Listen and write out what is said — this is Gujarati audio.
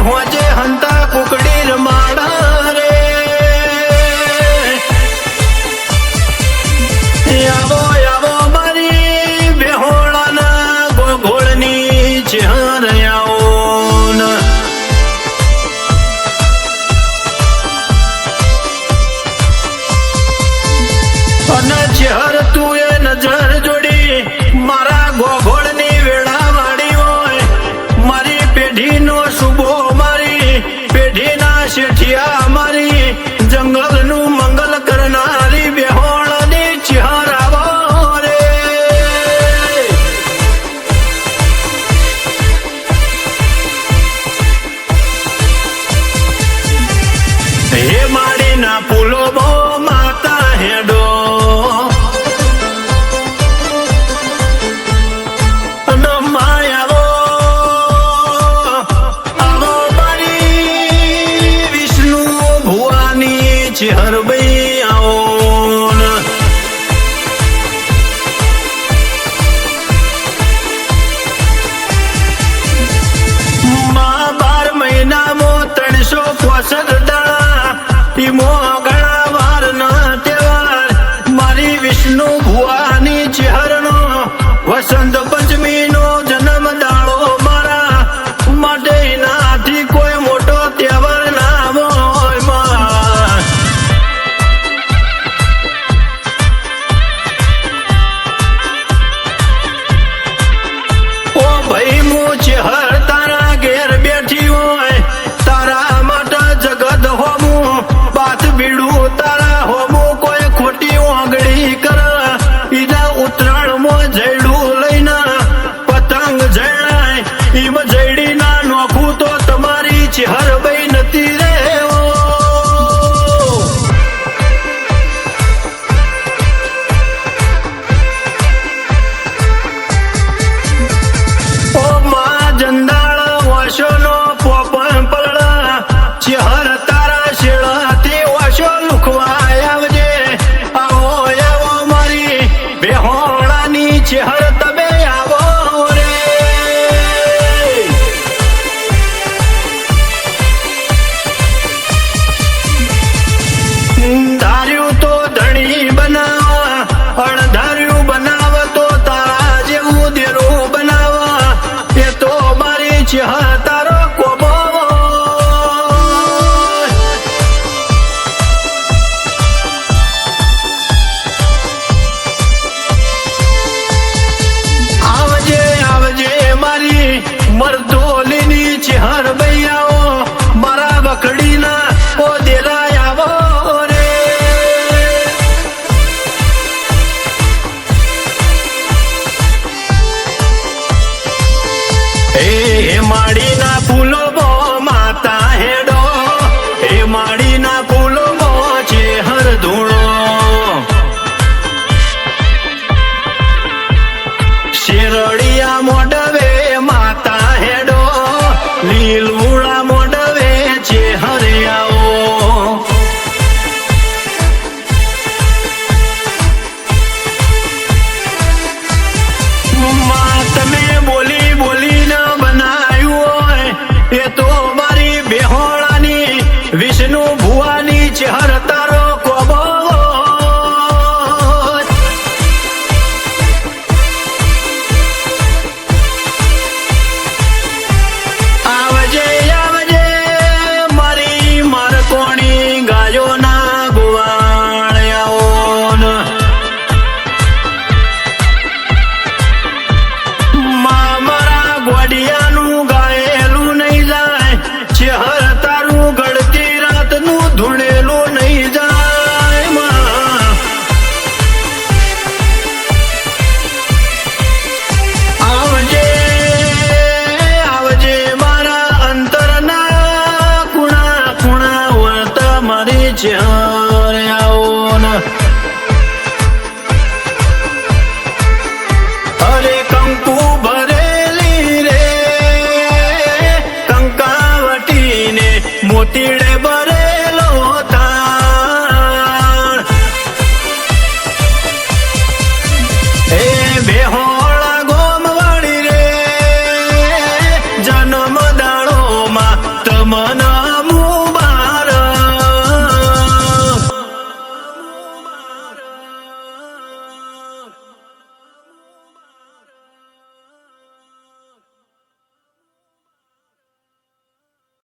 હોજે હંતા કુકડી રમાડા રે આવો આવો મારી બેહોળાના ગોગોળની ચહેરાઓ અને ચહેર તું એ નજર જોડી મારા ગોગોળની વેળા વાળી હોય મારી પેઢીનો શુભો મારી પેઢીના શેઠિયા મારી જંગલનું મંગલ કરનારી બેહોળની ચહેરાઓ રે હે માડીના ફૂલો બહુ માતા હેડો ચહેરભાઈ આવો માં 12 મહિનામાં 365 દાડા ઈમો ઘણા વાર ના તહેવાર મારી વિષ્ણુ ભુવાની ચહેરનો વસંત પંચમીનો જન્મ દાડો મારા માટે નાથી કોઈ મોટો તહેવાર ના હોય માં ભાઈ હું ચહેર તારા ઘેર બેઠી હોય તારા માટે જગત હોમું બાત બીડું તારા હોમું કોઈ ખોટી ઓગળી કર ઈના ઉત્તરાયણમાં જયડું લઈને પતંગ જણાય ઈમ જયડી ના નોખું તો તમારી ચહેર ભાઈ નથી રે ચહેર તારા શેળાથી ઓછો લુખવા આવજે આવો આવો મારી બેહોળાની ચહેર તમે આવો રે ધાર્યું તો ધણી બનાવ અણધાર્યું બનાવ તો તારા જેવું દેરું બનાવ એ તો મારી ચહેર તારો કોબો મરદોલીની ચહેર બૈયાઓ મારા બકડીના ઓ દેરાય આવો રે હે માડીના ફૂલો બો માતા હેડો હે માડીના ફૂલો બો ચહેર ધૂણો શેરડિયા મોડવે માતા હેડો લીલુડા મોડવે ચહેરે આવો માં તમે બોલી બોલીને બનાવ્યું હોય એ તો મારી બેહોળાની વિષ્ણુ ભુવાની ચહેર તારો કોબો ધૂણેલું નહીં જાય આવજે આવજે મારા અંતરના કુણા કુણા વર્ત મારી ચહેર આવો અરે કંકુ ભરેલી રે કંકાવટીને મોતીડે ભરે બેહોળા ગોમવાળી રે જન્મ